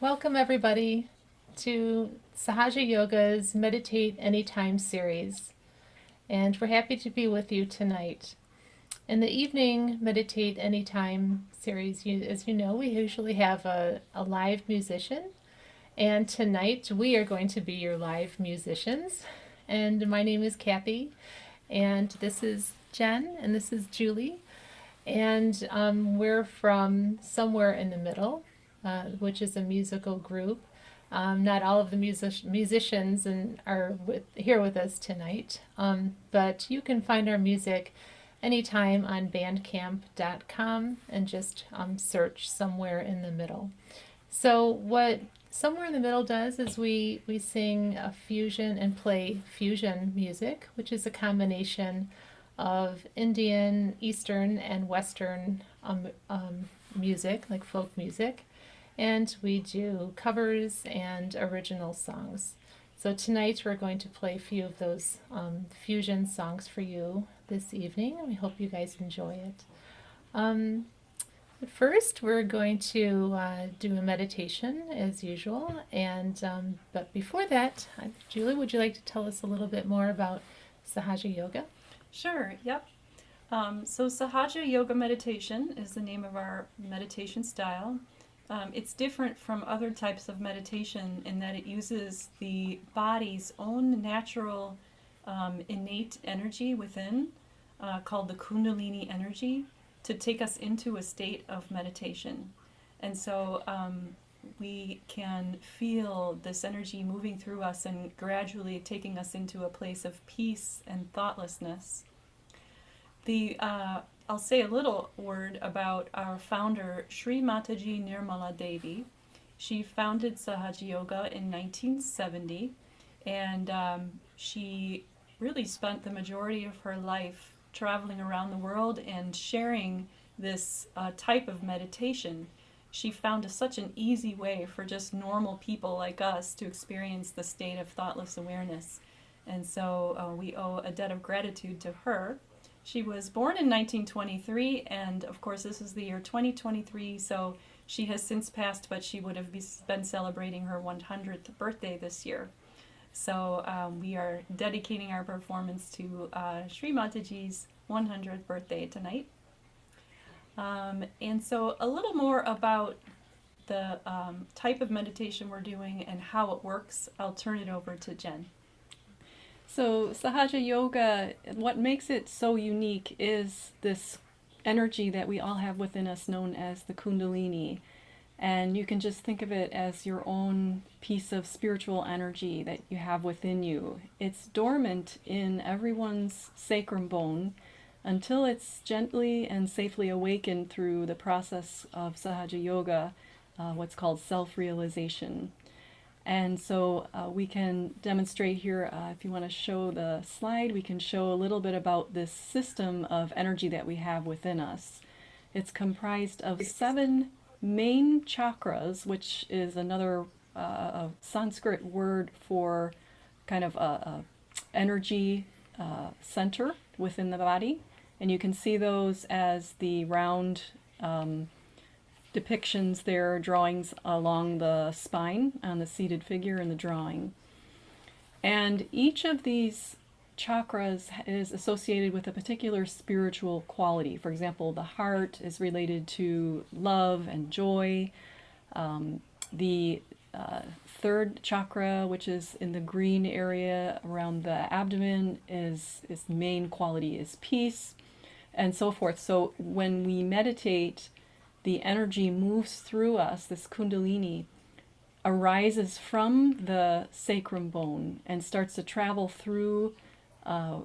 Welcome, everybody, to Sahaja Yoga's Meditate Anytime series. And we're happy to be with you tonight. In the evening Meditate Anytime series, as you know, we usually have a live musician. And tonight we are going to be your live musicians. And my name is Kathy, and this is Jen, and this is Julie. And we're from somewhere in the middle, which is a musical group. Not all of the musicians are here with us tonight, but you can find our music anytime on bandcamp.com and just search Somewhere in the Middle. So what Somewhere in the Middle does is we sing a fusion and play fusion music, which is a combination of Indian, Eastern, and Western music, like folk music. And we do covers and original songs. So tonight we're going to play a few of those fusion songs for you this evening, and we hope you guys enjoy it. First, we're going to do a meditation as usual, and but before that, Julie, would you like to tell us a little bit more about Sahaja Yoga? Sure, yep. So Sahaja Yoga Meditation is the name of our meditation style. It's different from other types of meditation in that it uses the body's own natural innate energy within, called the Kundalini energy, to take us into a state of meditation. And so we can feel this energy moving through us and gradually taking us into a place of peace and thoughtlessness. I'll say a little word about our founder, Sri Mataji Nirmala Devi. She founded Sahaja Yoga in 1970, and she really spent the majority of her life traveling around the world and sharing this type of meditation. She found such an easy way for just normal people like us to experience the state of thoughtless awareness. And so we owe a debt of gratitude to her. She was born in 1923, and of course this is the year 2023, so she has since passed, but she would have been celebrating her 100th birthday this year. So we are dedicating our performance to Sri Mataji's 100th birthday tonight. And so a little more about the type of meditation we're doing and how it works. I'll turn it over to Jen. So, Sahaja Yoga, what makes it so unique is this energy that we all have within us known as the Kundalini. And you can just think of it as your own piece of spiritual energy that you have within you. It's dormant in everyone's sacrum bone until it's gently and safely awakened through the process of Sahaja Yoga, what's called self-realization. And so we can demonstrate here, if you want to show the slide, we can show a little bit about this system of energy that we have within us. It's comprised of 7 main chakras, which is another Sanskrit word for kind of a energy center within the body. And you can see those as the round depictions there, drawings along the spine on the seated figure in the drawing. And each of these chakras is associated with a particular spiritual quality. For example, the heart is related to love and joy. The third chakra, which is in the green area around the abdomen, its main quality is peace, and so forth. So when we meditate, the energy moves through us. This Kundalini arises from the sacrum bone and starts to travel through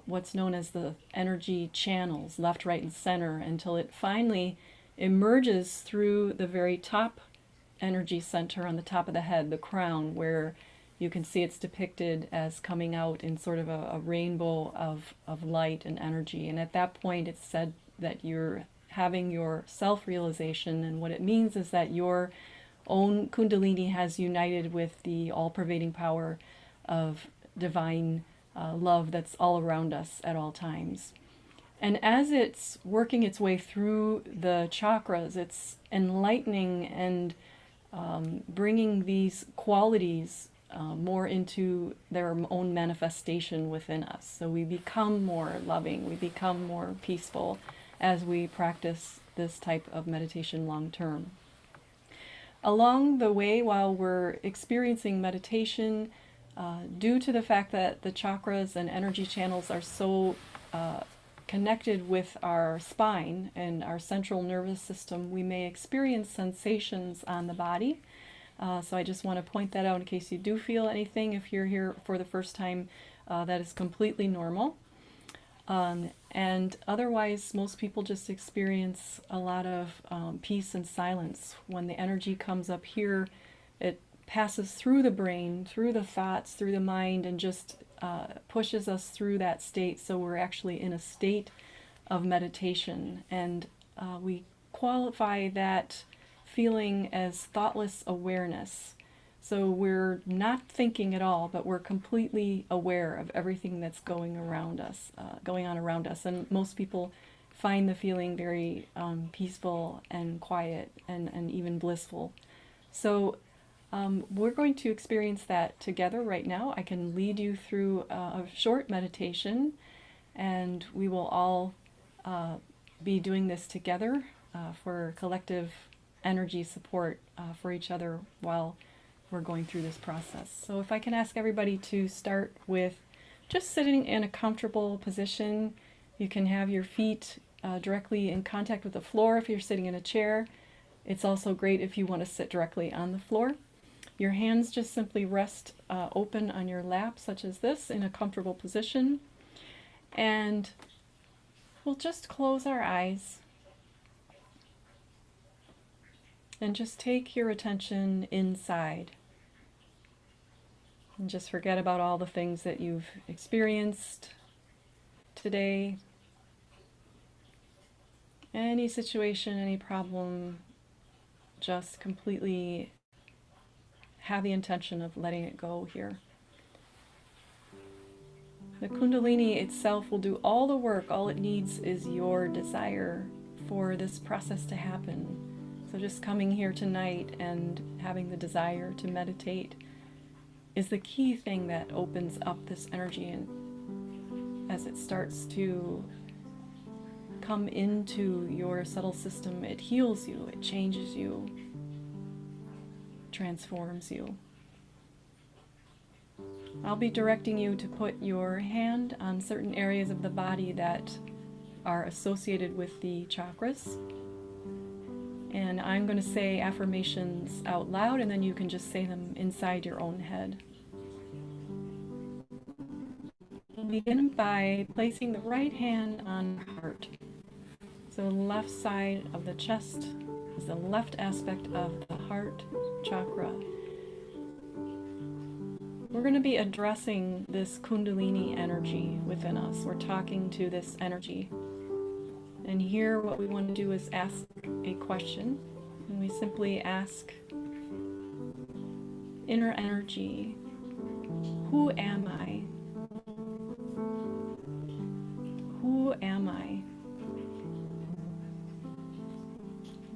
what's known as the energy channels, left, right, and center, until it finally emerges through the very top energy center on the top of the head, the crown, where you can see it's depicted as coming out in sort of a rainbow of light and energy. And at that point, it's said that you're having your self-realization, and what it means is that your own Kundalini has united with the all-pervading power of divine love that's all around us at all times. And as it's working its way through the chakras, it's enlightening and bringing these qualities more into their own manifestation within us. So we become more loving, we become more peaceful as we practice this type of meditation long term. Along the way, while we're experiencing meditation, due to the fact that the chakras and energy channels are so connected with our spine and our central nervous system, we may experience sensations on the body. So I just want to point that out in case you do feel anything. If you're here for the first time, that is completely normal. And otherwise, most people just experience a lot of peace and silence. When the energy comes up here, it passes through the brain, through the thoughts, through the mind, and just pushes us through that state. So we're actually in a state of meditation. And we qualify that feeling as thoughtless awareness. So we're not thinking at all, but we're completely aware of everything that's going on around us. And most people find the feeling very peaceful and quiet and even blissful. So we're going to experience that together right now. I can lead you through a short meditation, and we will all be doing this together for collective energy support for each other while we're going through this process. So if I can ask everybody to start with just sitting in a comfortable position. You can have your feet directly in contact with the floor if you're sitting in a chair. It's also great if you want to sit directly on the floor. Your hands just simply rest open on your lap, such as this, in a comfortable position. And we'll just close our eyes and just take your attention inside. And just forget about all the things that you've experienced today. Any situation, any problem, just completely have the intention of letting it go here. The Kundalini itself will do all the work. All it needs is your desire for this process to happen. So just coming here tonight and having the desire to meditate is the key thing that opens up this energy, and as it starts to come into your subtle system, it heals you, it changes you, transforms you. I'll be directing you to put your hand on certain areas of the body that are associated with the chakras. And I'm going to say affirmations out loud, and then you can just say them inside your own head. We'll begin by placing the right hand on the heart. So the left side of the chest is the left aspect of the heart chakra. We're going to be addressing this Kundalini energy within us. We're talking to this energy. And here what we want to do is ask a question. And we simply ask, inner energy, who am I? Who am I?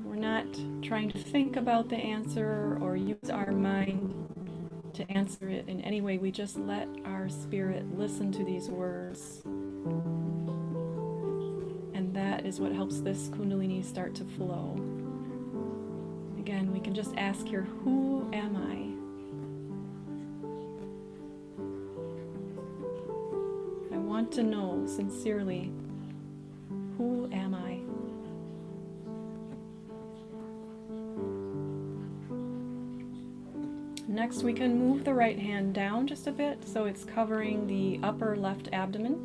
We're not trying to think about the answer or use our mind to answer it in any way. We just let our spirit listen to these words. And that is what helps this Kundalini start to flow. Again, we can just ask here, who am I? I want to know sincerely, who am I? Next, we can move the right hand down just a bit so it's covering the upper left abdomen.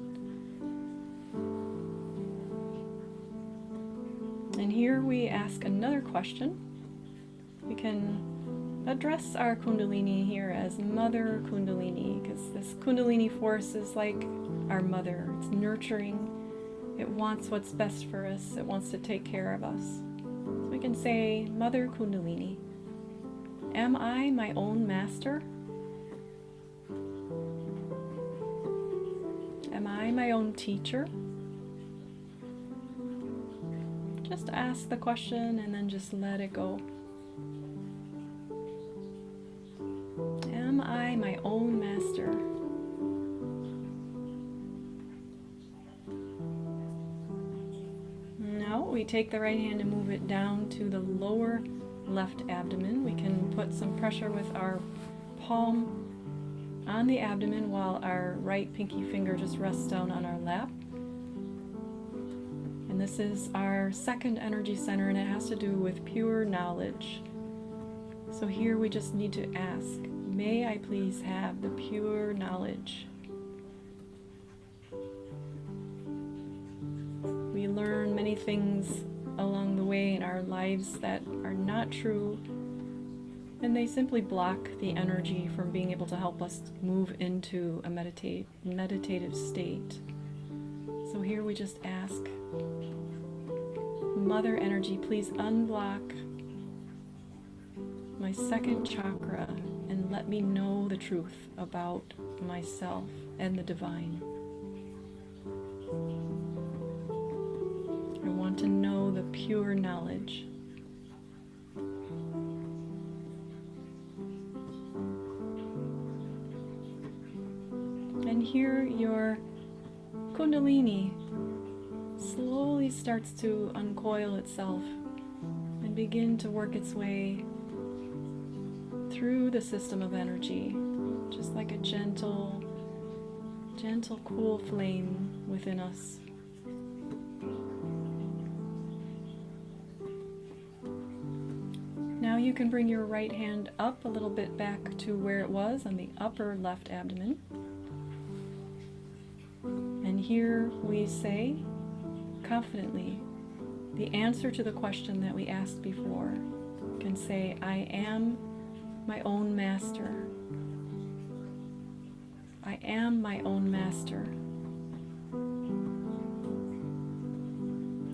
And here we ask another question. We can address our Kundalini here as Mother Kundalini, because this Kundalini force is like our mother. It's nurturing. It wants what's best for us. It wants to take care of us. So we can say, Mother Kundalini, am I my own master? Am I my own teacher? Just ask the question and then just let it go. own master. Now we take the right hand and move it down to the lower left abdomen. We can put some pressure with our palm on the abdomen while our right pinky finger just rests down on our lap. And this is our second energy center, and it has to do with pure knowledge. So here we just need to ask, may I please have the pure knowledge? We learn many things along the way in our lives that are not true, and they simply block the energy from being able to help us move into a meditative state. So here we just ask, Mother Energy, please unblock my second chakra and let me know the truth about myself and the divine. I want to know the pure knowledge. And here your Kundalini slowly starts to uncoil itself and begin to work its way through the system of energy, just like a gentle, cool flame within us. Now you can bring your right hand up a little bit back to where it was on the upper left abdomen. And here we say confidently the answer to the question that we asked before. You can say, I am my own master. I am my own master.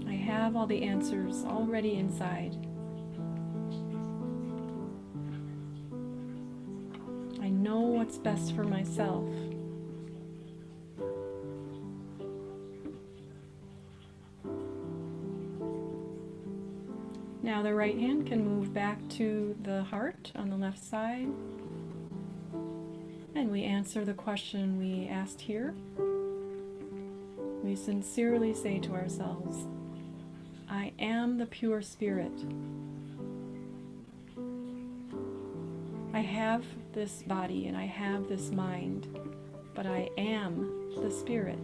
I have all the answers already inside. I know what's best for myself. Now the right hand can move back to the heart on the left side. And we answer the question we asked here. We sincerely say to ourselves, I am the pure spirit. I have this body and I have this mind, but I am the spirit.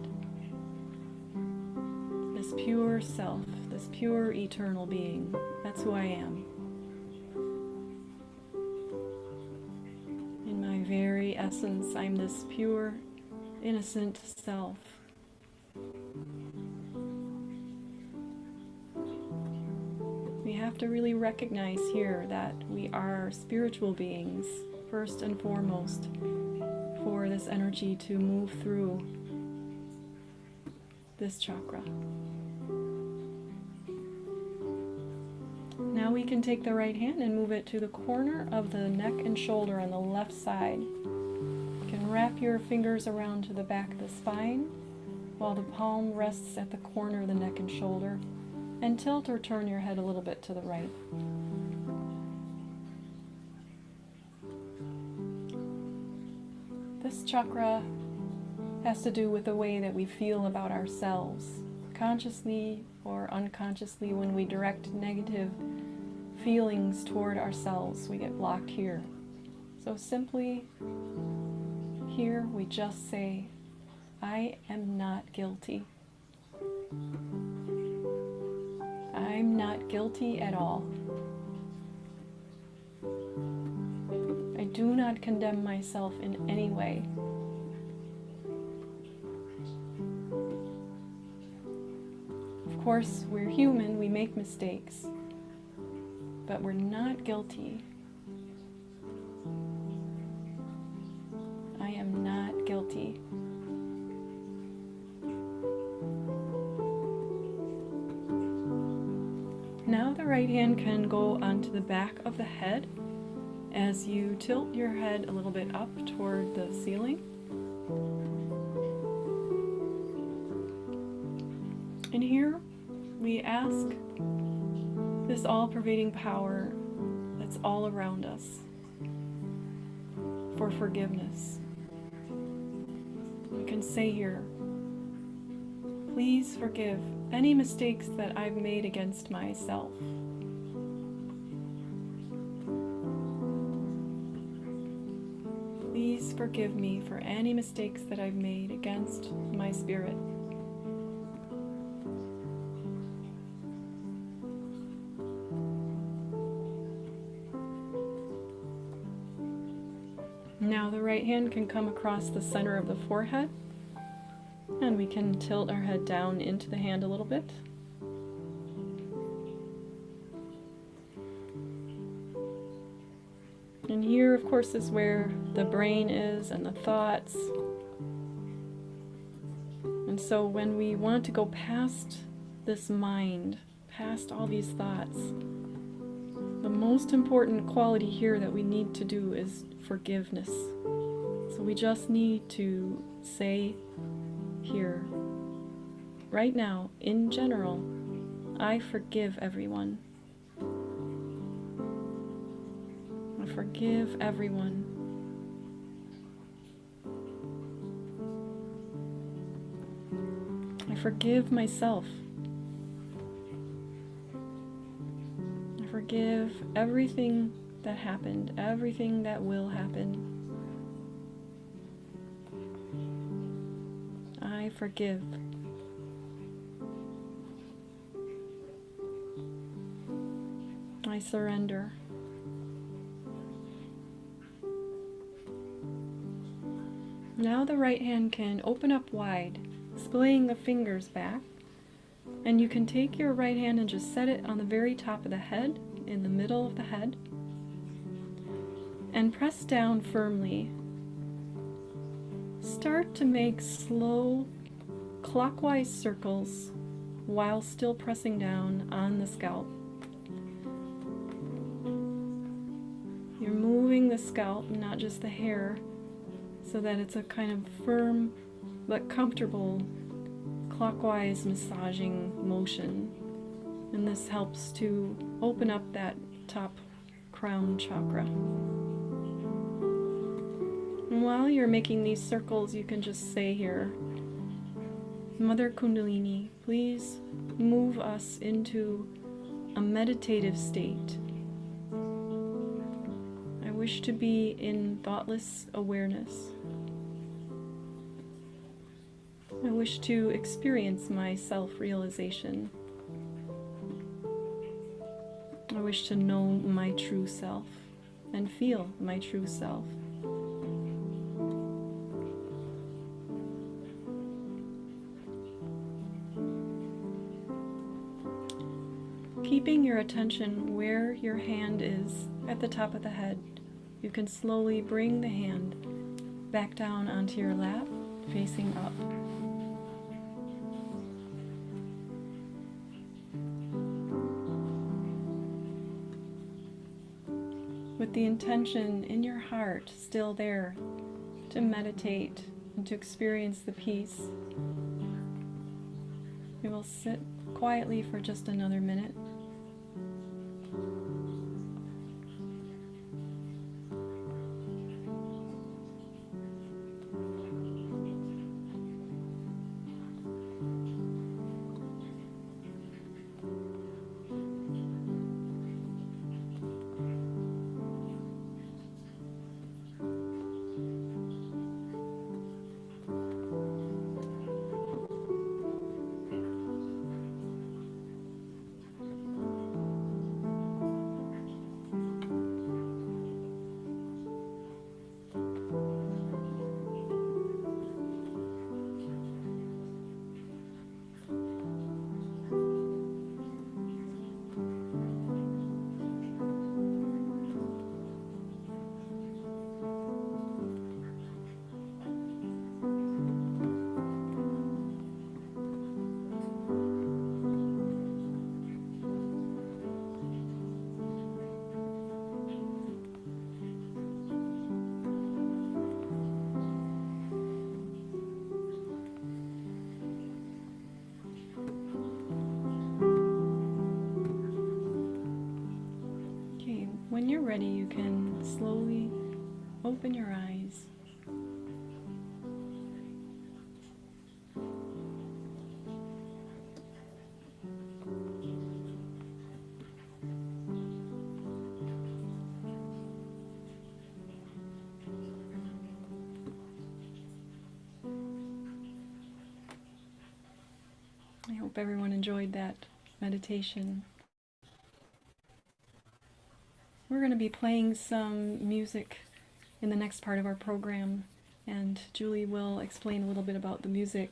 This pure self, this pure eternal being. That's who I am. In my very essence, I'm this pure, innocent self. We have to really recognize here that we are spiritual beings, first and foremost, for this energy to move through this chakra. Now we can take the right hand and move it to the corner of the neck and shoulder on the left side. You can wrap your fingers around to the back of the spine while the palm rests at the corner of the neck and shoulder, and tilt or turn your head a little bit to the right. This chakra has to do with the way that we feel about ourselves, consciously or unconsciously. When we direct negative feelings toward ourselves, we get blocked here. So simply here we just say, I am not guilty. I'm not guilty at all. I do not condemn myself in any way. Of course, we're human, we make mistakes, but we're not guilty. I am not guilty. Now the right hand can go onto the back of the head as you tilt your head a little bit up toward the ceiling. And here we ask this all-pervading power that's all around us for forgiveness. You can say here, please forgive any mistakes that I've made against myself. Please forgive me for any mistakes that I've made against my spirit. Now the right hand can come across the center of the forehead, and we can tilt our head down into the hand a little bit. And here, of course, is where the brain is and the thoughts. And so when we want to go past this mind, past all these thoughts, the most important quality here that we need to do is forgiveness. So we just need to say here, right now, in general, I forgive everyone. I forgive everyone. I forgive myself. I forgive everything that happened, everything that will happen. I forgive. I surrender. Now the right hand can open up wide, splaying the fingers back, and you can take your right hand and just set it on the very top of the head, in the middle of the head, and press down firmly. Start to make slow, clockwise circles while still pressing down on the scalp. You're moving the scalp, not just the hair, so that it's a kind of firm but comfortable clockwise massaging motion. And this helps to open up that top crown chakra. And while you're making these circles, you can just say here, Mother Kundalini, please move us into a meditative state. I wish to be in thoughtless awareness. I wish to experience my self-realization. I wish to know my true self and feel my true self. Keeping your attention where your hand is at the top of the head, you can slowly bring the hand back down onto your lap, facing up. With the intention in your heart still there to meditate and to experience the peace, we will sit quietly for just another minute. When you're ready, you can slowly Open your eyes. I hope everyone enjoyed that meditation. We're going to be playing some music in the next part of our program, and Julie will explain a little bit about the music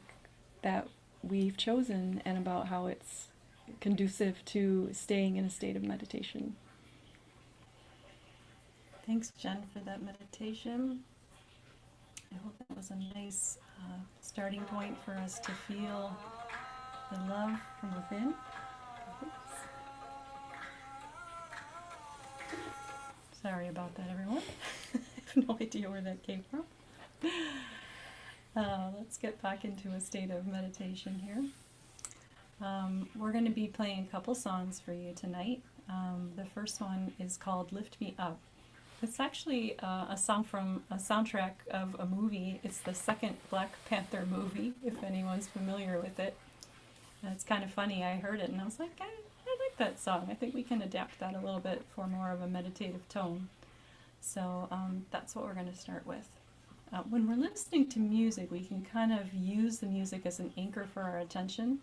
that we've chosen and about how it's conducive to staying in a state of meditation. Thanks, Jen, for that meditation. I hope that was a nice starting point for us to feel the love from within. Oops. Sorry about that, everyone. I have no idea where that came from. Let's get back into a state of meditation here. We're going to be playing a couple songs for you tonight. The first one is called Lift Me Up. It's actually a song from a soundtrack of a movie. It's the second Black Panther movie, if anyone's familiar with it. It's kind of funny. I heard it and I was like, I like that song. I think we can adapt that a little bit for more of a meditative tone. So that's what we're going to start with. When we're listening to music, we can kind of use the music as an anchor for our attention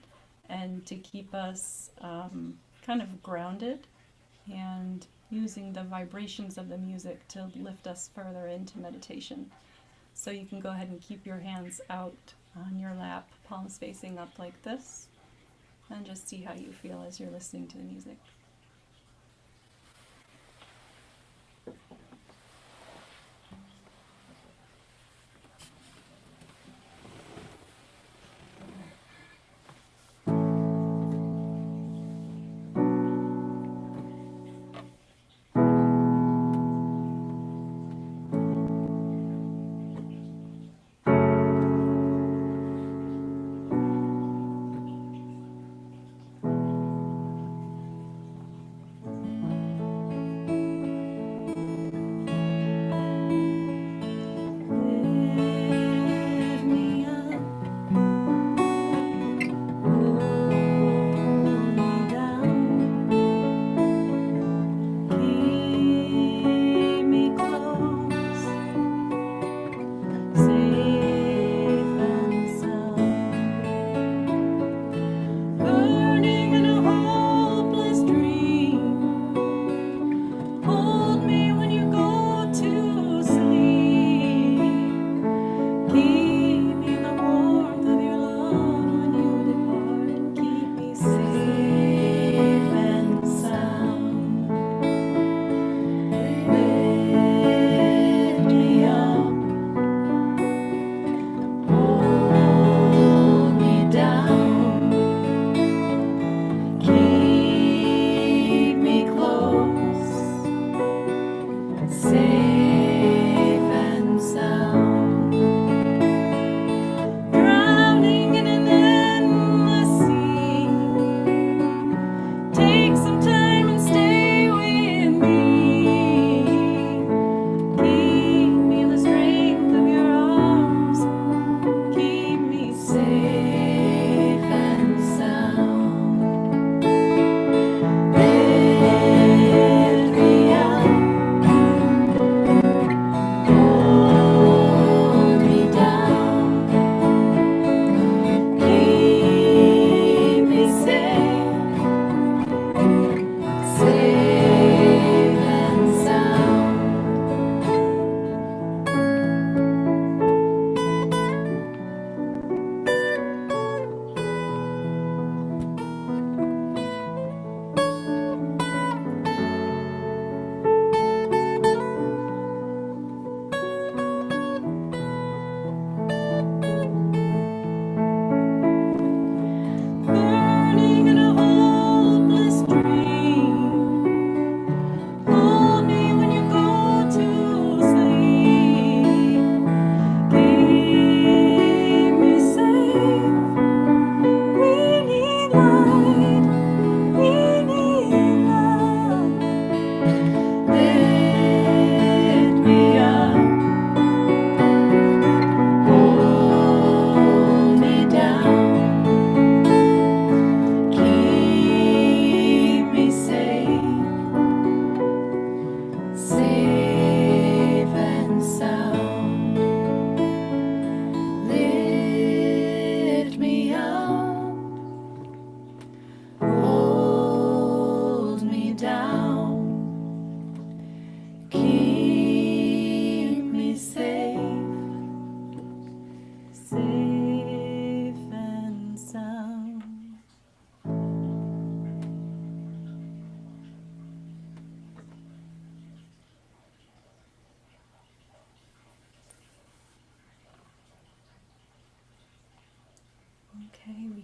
and to keep us kind of grounded, and using the vibrations of the music to lift us further into meditation. So you can go ahead and keep your hands out on your lap, palms facing up like this, and just see how you feel as you're listening to the music.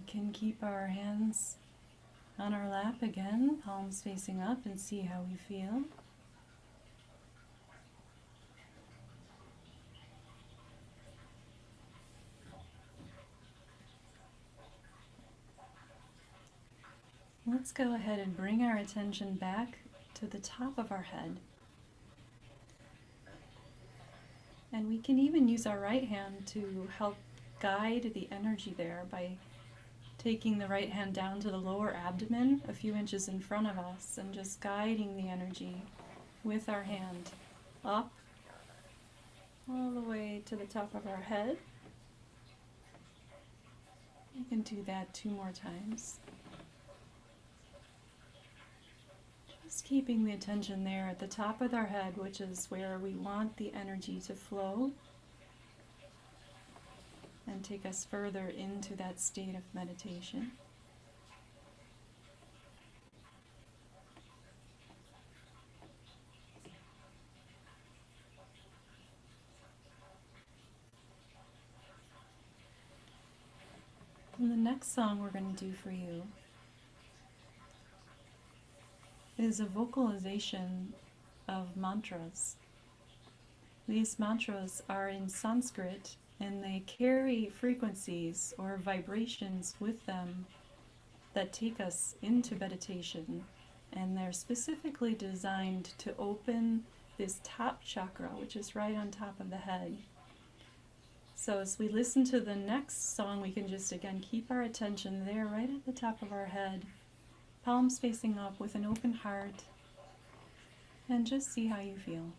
can keep our hands on our lap again, palms facing up, and see how we feel. Let's go ahead and bring our attention back to the top of our head. And we can even use our right hand to help guide the energy there by taking the right hand down to the lower abdomen, a few inches in front of us, and just guiding the energy with our hand up all the way to the top of our head. You can do that 2 more times. Just keeping the attention there at the top of our head, which is where we want the energy to flow and take us further into that state of meditation. And the next song we're going to do for you is a vocalization of mantras. These mantras are in Sanskrit, and they carry frequencies or vibrations with them that take us into meditation. And they're specifically designed to open this top chakra, which is right on top of the head. So as we listen to the next song, we can just again keep our attention there right at the top of our head, palms facing up with an open heart, and just see how you feel.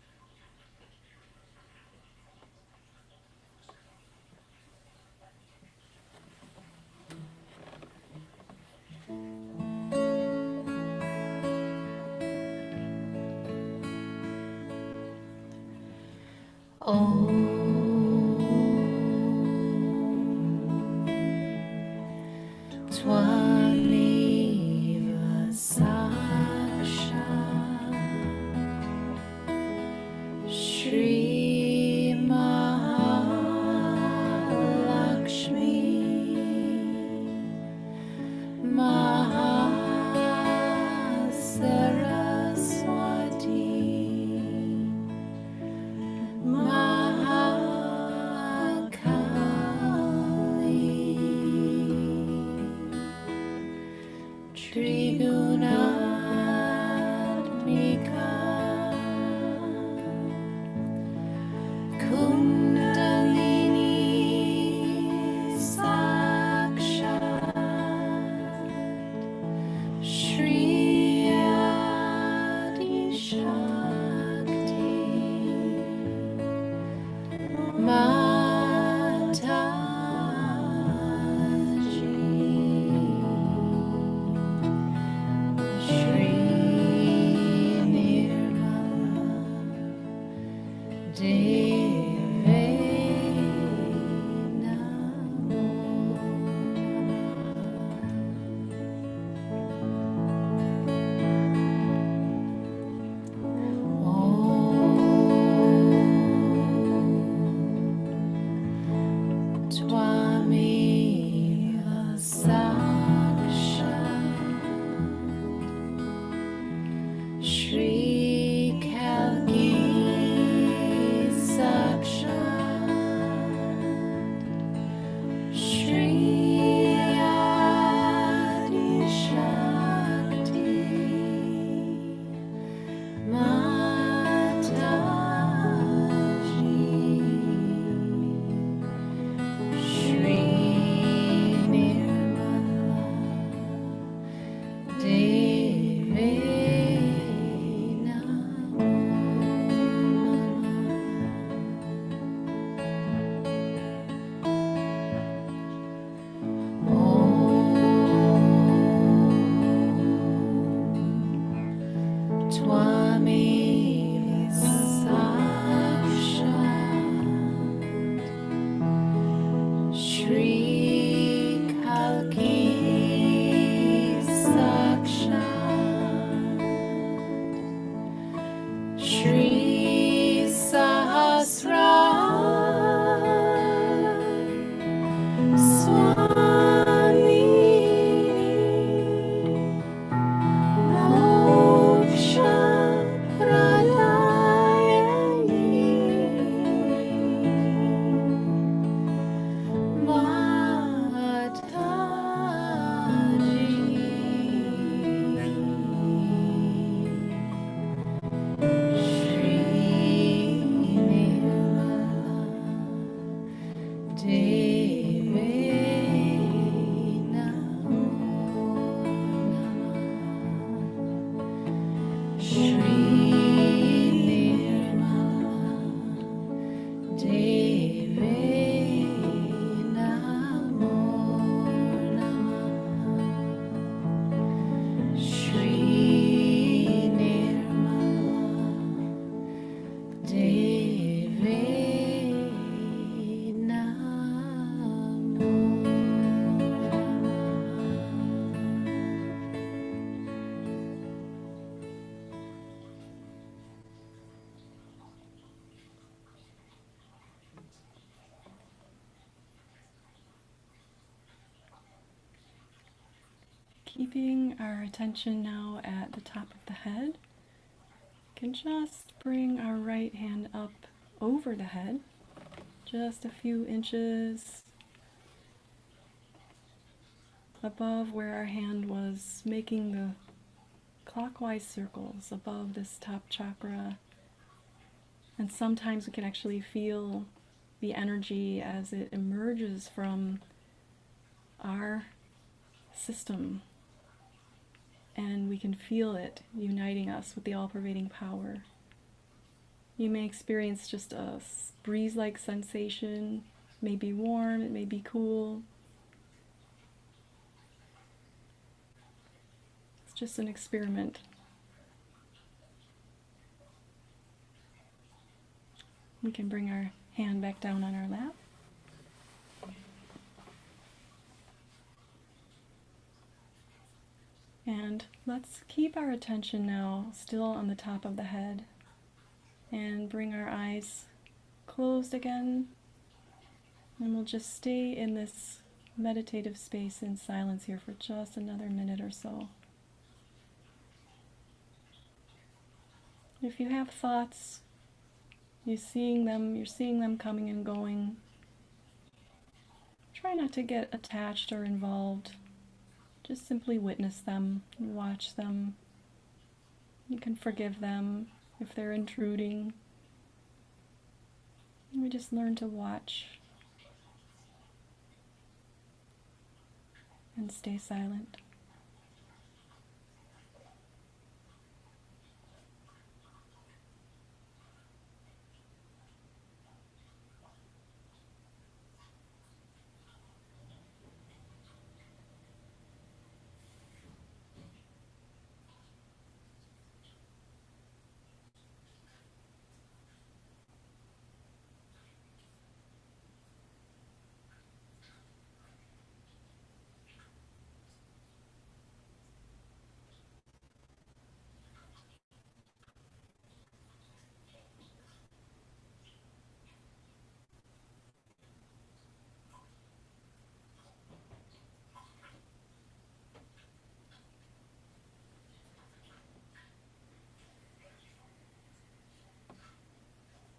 Tvameva Sakshat Shri Mahalakshmi Mahasaraswati Trigunaatmika Kundalini Sakshat Shri Adi Shakti Shri Nirmala Deve Namo. Tvameva Sakshat Shri Kalki keeping our attention now at the top of the head, can just bring our right hand up over the head, just a few inches above where our hand was making the clockwise circles above this top chakra. And sometimes we can actually feel the energy as it emerges from our system, and we can feel it uniting us with the all-pervading power. You may experience just a breeze-like sensation. It may be warm, it may be cool. It's just an experiment. We can bring our hand back down on our lap. And let's keep our attention now still on the top of the head and bring our eyes closed again. And we'll just stay in this meditative space in silence here for just another minute or so. If you have thoughts, you're seeing them coming and going. Try not to get attached or involved. Just simply witness them and watch them. You can forgive them if they're intruding. And we just learn to watch and stay silent.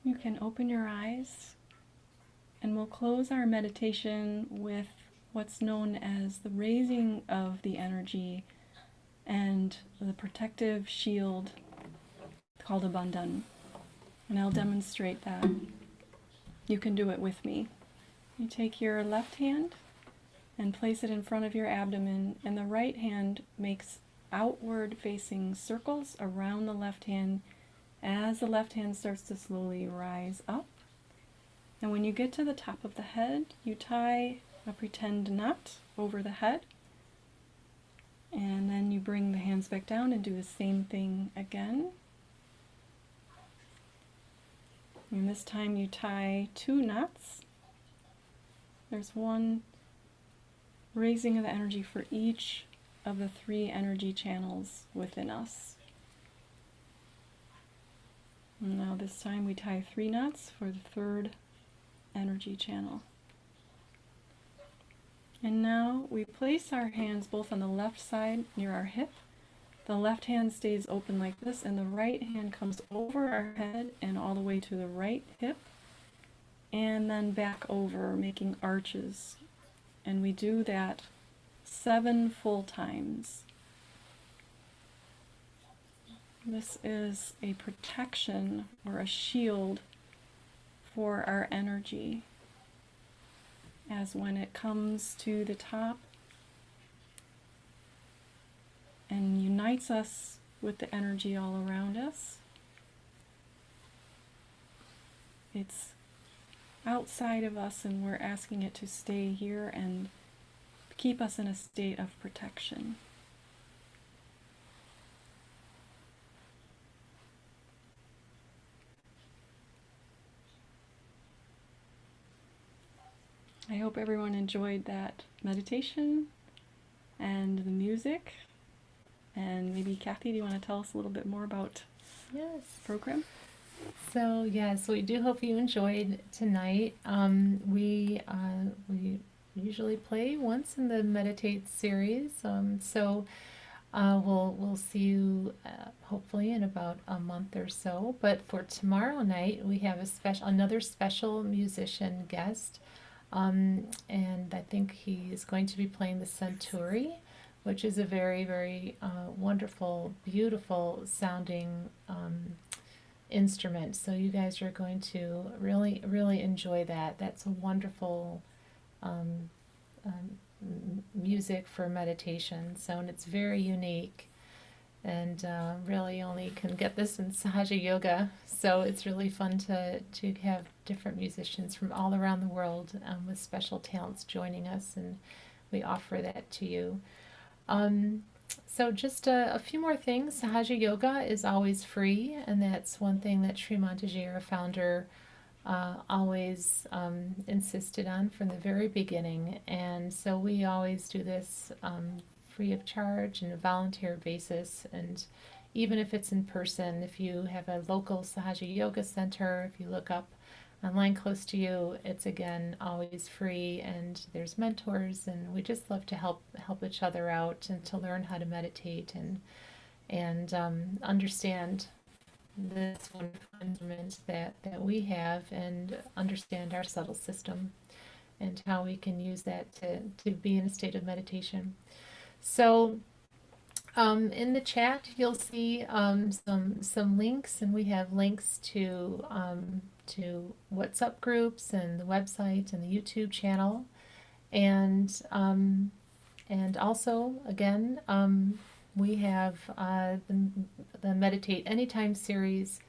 You can open your eyes, and we'll close our meditation with what's known as the raising of the energy and the protective shield called a bandhan. And I'll demonstrate that. You can do it with me. You take your left hand and place it in front of your abdomen, and the right hand makes outward facing circles around the left hand as the left hand starts to slowly rise up. And when you get to the top of the head, you tie a pretend knot over the head, and then you bring the hands back down and do the same thing again. And this time you tie 2 knots. There's one raising of the energy for each of the 3 energy channels within us. And now this time we tie 3 knots for the 3rd energy channel. And now we place our hands both on the left side near our hip. The left hand stays open like this, and the right hand comes over our head and all the way to the right hip, and then back over, making arches. And we do that 7 full times. This is a protection or a shield for our energy, as when it comes to the top and unites us with the energy all around us, it's outside of us, and we're asking it to stay here and keep us in a state of protection. I hope everyone enjoyed that meditation and the music. And maybe Kathy, do you want to tell us a little bit more about Yes. the program? So yes, we do hope you enjoyed tonight. We usually play once in the Meditate series. We'll see you hopefully in about a month or so. But for tomorrow night, we have another special musician guest, and I think he is going to be playing the Centauri, which is a very, very wonderful, beautiful sounding instrument. So you guys are going to really, really enjoy that. That's a wonderful um, music for meditation. So, and it's very unique, and really only can get this in Sahaja Yoga. So it's really fun to have different musicians from all around the world with special talents joining us, and we offer that to you. So just a few more things. Sahaja Yoga is always free, and that's one thing that Sri Montaji, our founder, always insisted on from the very beginning. And so we always do this free of charge and a volunteer basis. And even if it's in person, if you have a local Sahaja Yoga center, if you look up online close to you, it's again always free, and there's mentors, and we just love to help each other out and to learn how to meditate and understand this wonderful instrument that we have, and understand our subtle system and how we can use that to be in a state of meditation. So in the chat you'll see some links, and we have links to WhatsApp groups and the website and the YouTube channel, and also again we have the Meditate Anytime series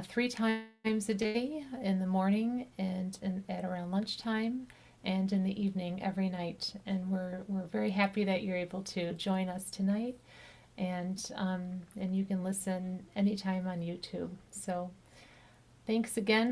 3 times a day, in the morning and at around lunchtime, and in the evening every night. And we're very happy that you're able to join us tonight, and you can listen anytime on YouTube. So thanks again